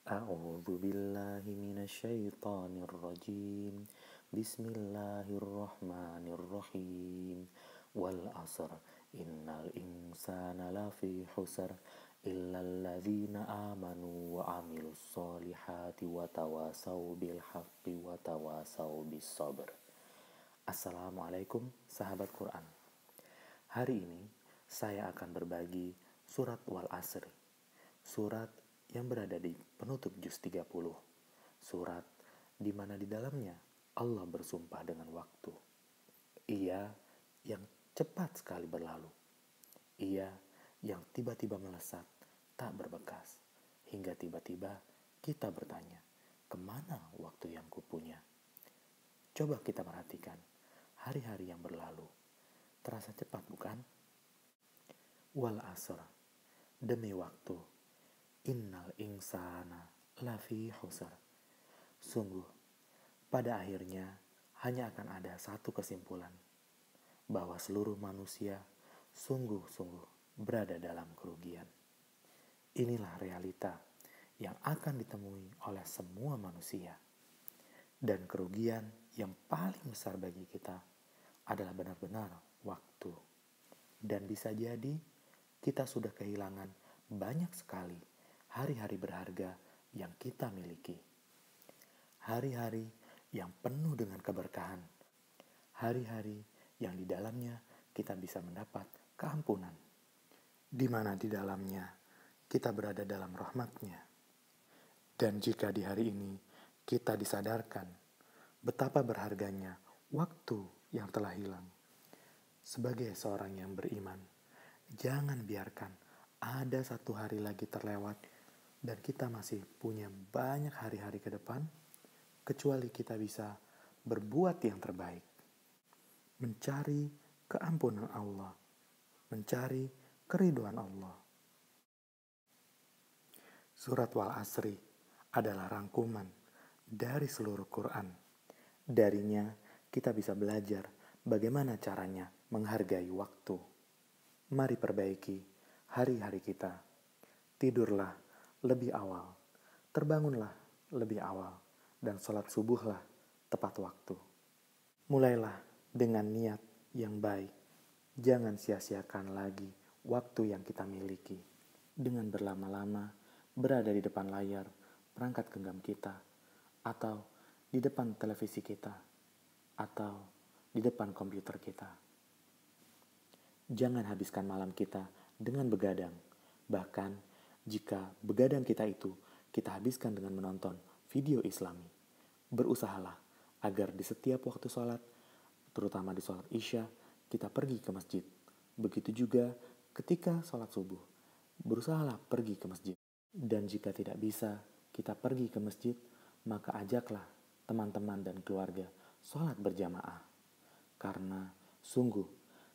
A'udzu billahi minasyaitonir rajim. Bismillahirrahmanirrahim. Wal 'asr innal insana lafi khusr illal ladzina amanu wa 'amilus solihati wa tawasaw bil haqqi wa tawasaw bis sabr. Assalamualaikum sahabat Quran. Hari ini saya akan berbagi surat Wal 'Asr. Surat yang berada di penutup juz 30. Surat di mana di dalamnya Allah bersumpah dengan waktu. Ia yang cepat sekali berlalu. Ia yang tiba-tiba melesat, tak berbekas. Hingga tiba-tiba kita bertanya, kemana waktu yang kupunya? Coba kita perhatikan, hari-hari yang berlalu. Terasa cepat bukan? Wal asr, demi waktu. Innal insana lafi khusr. Sungguh, pada akhirnya hanya akan ada satu kesimpulan, bahwa seluruh manusia sungguh-sungguh berada dalam kerugian. Inilah realita yang akan ditemui oleh semua manusia. Dan kerugian yang paling besar bagi kita adalah benar-benar waktu. Dan bisa jadi kita sudah kehilangan banyak sekali hari-hari berharga yang kita miliki. Hari-hari yang penuh dengan keberkahan. Hari-hari yang di dalamnya kita bisa mendapat keampunan. Di mana di dalamnya kita berada dalam rahmat-Nya. Dan jika di hari ini kita disadarkan betapa berharganya waktu yang telah hilang. Sebagai seorang yang beriman, jangan biarkan ada satu hari lagi terlewat dan kita masih punya banyak hari-hari ke depan, kecuali kita bisa berbuat yang terbaik. Mencari keampunan Allah, mencari keriduan Allah. Surat Wal Asri adalah rangkuman dari seluruh Quran. Darinya kita bisa belajar bagaimana caranya menghargai waktu. Mari perbaiki hari-hari kita. Tidurlah lebih awal, terbangunlah lebih awal, dan sholat subuhlah tepat waktu. Mulailah dengan niat yang baik. Jangan sia-siakan lagi waktu yang kita miliki dengan berlama-lama berada di depan layar perangkat genggam kita, atau di depan televisi kita, atau di depan komputer kita. Jangan habiskan malam kita dengan begadang. Bahkan jika begadang kita itu kita habiskan dengan menonton video Islami. Berusahalah agar di setiap waktu sholat, terutama di sholat Isya, kita pergi ke masjid. Begitu juga ketika sholat subuh. Berusahalah pergi ke masjid. Dan jika tidak bisa kita pergi ke masjid, maka ajaklah teman-teman dan keluarga sholat berjamaah. Karena sungguh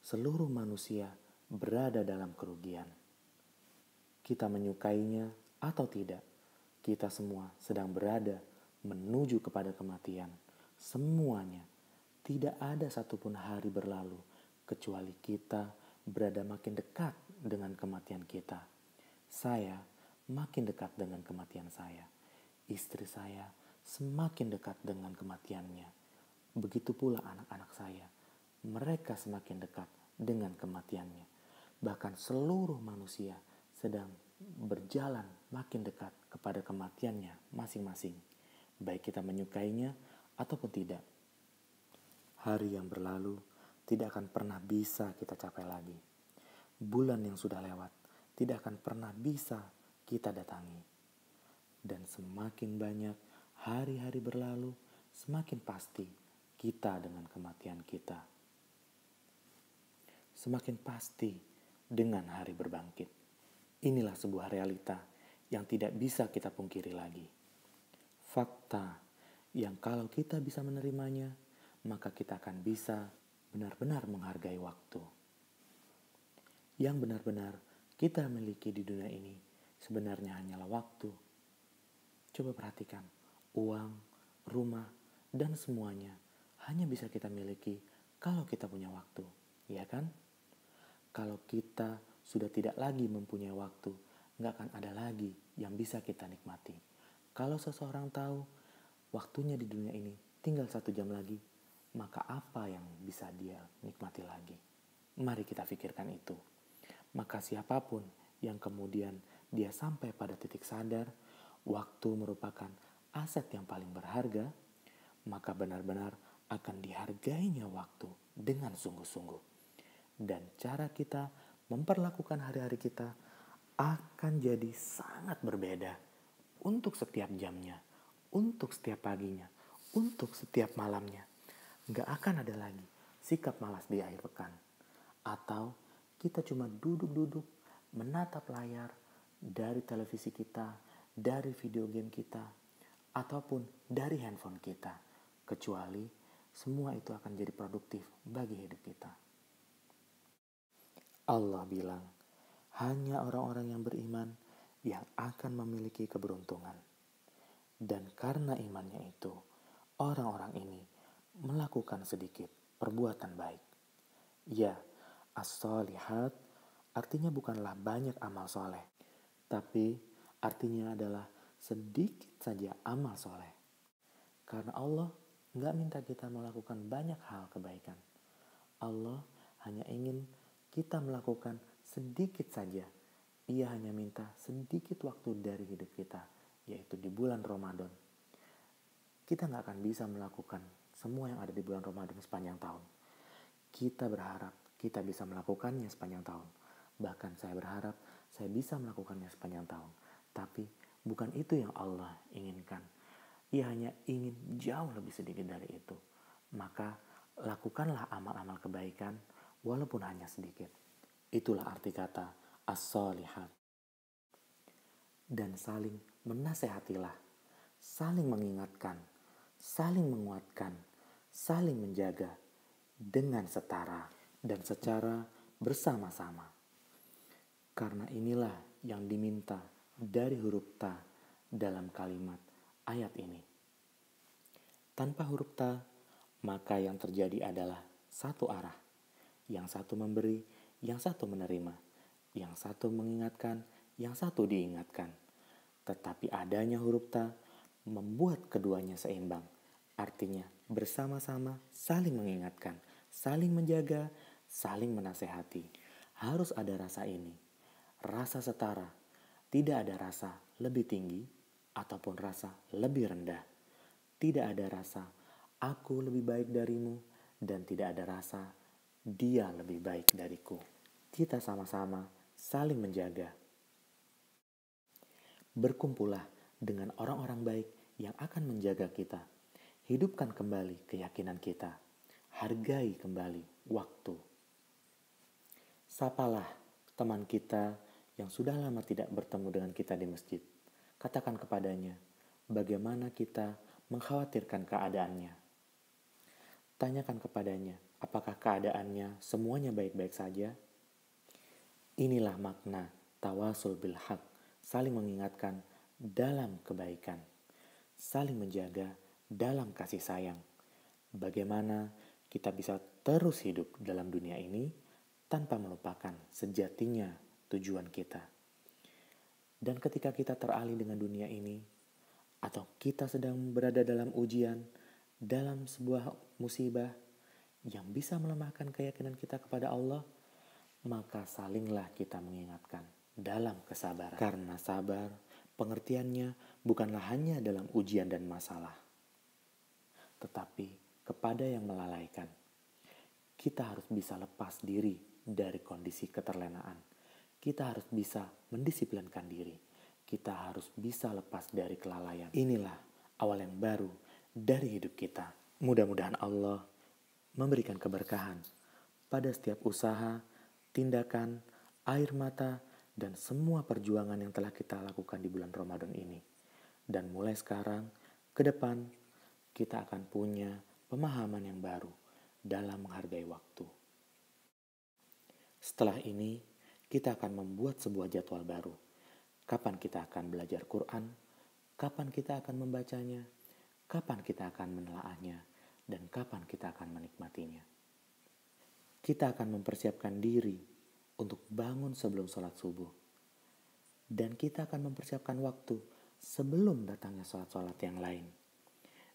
seluruh manusia berada dalam kerugian. Kita menyukainya atau tidak, kita semua sedang berada menuju kepada kematian. Semuanya, tidak ada satupun hari berlalu kecuali kita berada makin dekat dengan kematian kita. Saya makin dekat dengan kematian saya. Istri saya semakin dekat dengan kematiannya. Begitu pula anak-anak saya. Mereka semakin dekat dengan kematiannya. Bahkan seluruh manusia sedang berjalan makin dekat kepada kematiannya masing-masing, baik kita menyukainya ataupun tidak. Hari yang berlalu tidak akan pernah bisa kita capai lagi. Bulan yang sudah lewat tidak akan pernah bisa kita datangi. Dan semakin banyak hari-hari berlalu, semakin pasti kita dengan kematian kita. Semakin pasti dengan hari berbangkit. Inilah sebuah realita yang tidak bisa kita pungkiri lagi. Fakta yang kalau kita bisa menerimanya, maka kita akan bisa benar-benar menghargai waktu. Yang benar-benar kita miliki di dunia ini sebenarnya hanyalah waktu. Coba perhatikan, uang, rumah, dan semuanya hanya bisa kita miliki kalau kita punya waktu, ya kan? Kalau kita sudah tidak lagi mempunyai waktu, nggak akan ada lagi yang bisa kita nikmati. Kalau seseorang tahu waktunya di dunia ini tinggal 1 jam lagi, maka apa yang bisa dia nikmati lagi? Mari kita pikirkan itu. Maka siapapun yang kemudian dia sampai pada titik sadar waktu merupakan aset yang paling berharga, maka benar-benar akan dihargainya waktu dengan sungguh-sungguh. Dan cara kita memperlakukan hari-hari kita akan jadi sangat berbeda untuk setiap jamnya, untuk setiap paginya, untuk setiap malamnya. Gak akan ada lagi sikap malas di akhir pekan. Atau kita cuma duduk-duduk menatap layar dari televisi kita, dari video game kita, ataupun dari handphone kita. Kecuali semua itu akan jadi produktif bagi hidup kita. Allah bilang, hanya orang-orang yang beriman yang akan memiliki keberuntungan. Dan karena imannya itu, orang-orang ini melakukan sedikit perbuatan baik. Ya, as-solihat artinya bukanlah banyak amal soleh, tapi artinya adalah sedikit saja amal soleh. Karena Allah gak minta kita melakukan banyak hal kebaikan. Allah hanya ingin kita melakukan sedikit saja. Ia hanya minta sedikit waktu dari hidup kita, yaitu di bulan Ramadan. Kita gak akan bisa melakukan semua yang ada di bulan Ramadan sepanjang tahun. Kita berharap kita bisa melakukannya sepanjang tahun. Bahkan saya berharap saya bisa melakukannya sepanjang tahun. Tapi bukan itu yang Allah inginkan. Ia hanya ingin jauh lebih sedikit dari itu. Maka lakukanlah amal-amal kebaikan walaupun hanya sedikit. Itulah arti kata as-solihat. Dan saling menasehatilah, saling mengingatkan, saling menguatkan, saling menjaga dengan setara dan secara bersama-sama. Karena inilah yang diminta dari huruf ta dalam kalimat ayat ini. Tanpa huruf ta, maka yang terjadi adalah satu arah. Yang satu memberi, yang satu menerima. Yang satu mengingatkan, yang satu diingatkan. Tetapi adanya huruf ta membuat keduanya seimbang. Artinya bersama-sama saling mengingatkan, saling menjaga, saling menasehati. Harus ada rasa ini. Rasa setara. Tidak ada rasa lebih tinggi ataupun rasa lebih rendah. Tidak ada rasa aku lebih baik darimu dan tidak ada rasa dia lebih baik dariku. Kita sama-sama saling menjaga. Berkumpullah dengan orang-orang baik yang akan menjaga kita. Hidupkan kembali keyakinan kita. Hargai kembali waktu. Sapalah teman kita yang sudah lama tidak bertemu dengan kita di masjid. Katakan kepadanya, bagaimana kita mengkhawatirkan keadaannya. Tanyakan kepadanya, apakah keadaannya semuanya baik-baik saja? Inilah makna tawasul bil haq, saling mengingatkan dalam kebaikan, saling menjaga dalam kasih sayang. Bagaimana kita bisa terus hidup dalam dunia ini tanpa melupakan sejatinya tujuan kita. Dan ketika kita teralih dengan dunia ini, atau kita sedang berada dalam ujian, dalam sebuah musibah yang bisa melemahkan keyakinan kita kepada Allah, maka salinglah kita mengingatkan dalam kesabaran. Karena sabar, pengertiannya bukanlah hanya dalam ujian dan masalah, tetapi kepada yang melalaikan. Kita harus bisa lepas diri dari kondisi keterlenaan. Kita harus bisa mendisiplinkan diri. Kita harus bisa lepas dari kelalaian. Inilah awal yang baru dari hidup kita. Mudah-mudahan Allah memberikan keberkahan pada setiap usaha, tindakan, air mata, dan semua perjuangan yang telah kita lakukan di bulan Ramadan ini. Dan mulai sekarang, ke depan, kita akan punya pemahaman yang baru dalam menghargai waktu. Setelah ini, kita akan membuat sebuah jadwal baru. Kapan kita akan belajar Quran, kapan kita akan membacanya, kapan kita akan menelaahnya, dan kapan kita akan menikmatinya. Kita akan mempersiapkan diri untuk bangun sebelum sholat subuh. Dan kita akan mempersiapkan waktu sebelum datangnya sholat-sholat yang lain.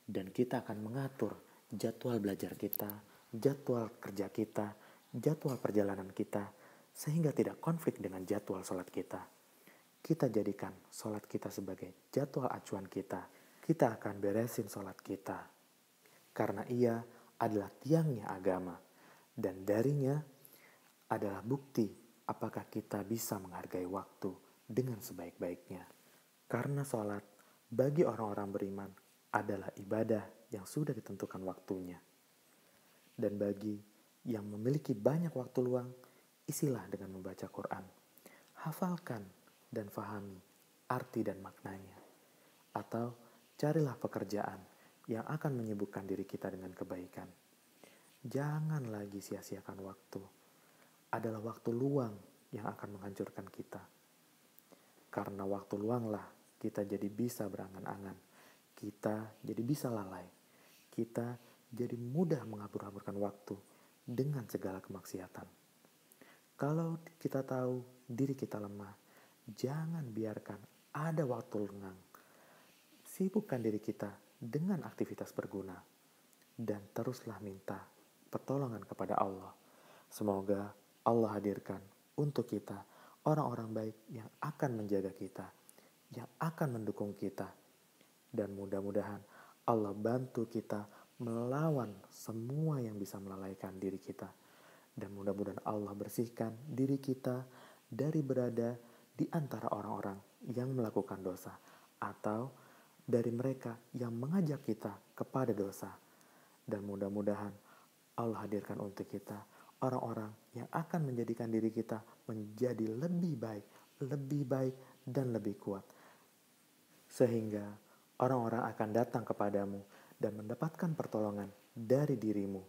Dan kita akan mengatur jadwal belajar kita, jadwal kerja kita, jadwal perjalanan kita, sehingga tidak konflik dengan jadwal sholat kita. Kita jadikan sholat kita sebagai jadwal acuan kita. Kita akan beresin sholat kita. Karena ia adalah tiangnya agama. Dan darinya adalah bukti apakah kita bisa menghargai waktu dengan sebaik-baiknya. Karena sholat bagi orang-orang beriman adalah ibadah yang sudah ditentukan waktunya. Dan bagi yang memiliki banyak waktu luang, isilah dengan membaca Quran. Hafalkan dan fahami arti dan maknanya. Atau carilah pekerjaan yang akan menyibukkan diri kita dengan kebaikan. Jangan lagi sia-siakan waktu. Adalah waktu luang yang akan menghancurkan kita. Karena waktu luanglah kita jadi bisa berangan-angan. Kita jadi bisa lalai. Kita jadi mudah menghabur-haburkan waktu dengan segala kemaksiatan. Kalau kita tahu diri kita lemah, jangan biarkan ada waktu lengang. Sibukkan diri kita dengan aktivitas berguna. Dan teruslah minta pertolongan kepada Allah. Semoga Allah hadirkan untuk kita orang-orang baik yang akan menjaga kita, yang akan mendukung kita. Dan mudah-mudahan Allah bantu kita melawan semua yang bisa melalaikan diri kita. Dan mudah-mudahan Allah bersihkan diri kita dari berada di antara orang-orang yang melakukan dosa, atau dari mereka yang mengajak kita kepada dosa. Dan mudah-mudahan Allah hadirkan untuk kita orang-orang yang akan menjadikan diri kita menjadi lebih baik, dan lebih kuat. Sehingga orang-orang akan datang kepadamu dan mendapatkan pertolongan dari dirimu.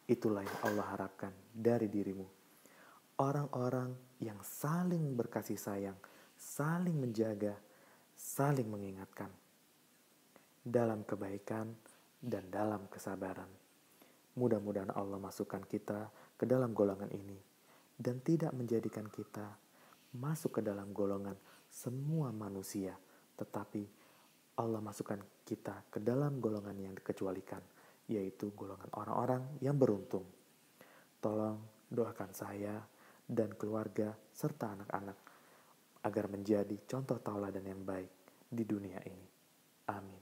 Itulah yang Allah harapkan dari dirimu. Orang-orang yang saling berkasih sayang, saling menjaga, saling mengingatkan. Dalam kebaikan dan dalam kesabaran. Mudah-mudahan Allah masukkan kita ke dalam golongan ini dan tidak menjadikan kita masuk ke dalam golongan semua manusia, tetapi Allah masukkan kita ke dalam golongan yang dikecualikan, yaitu golongan orang-orang yang beruntung. Tolong doakan saya dan keluarga serta anak-anak agar menjadi contoh tauladan yang baik di dunia ini. Amin.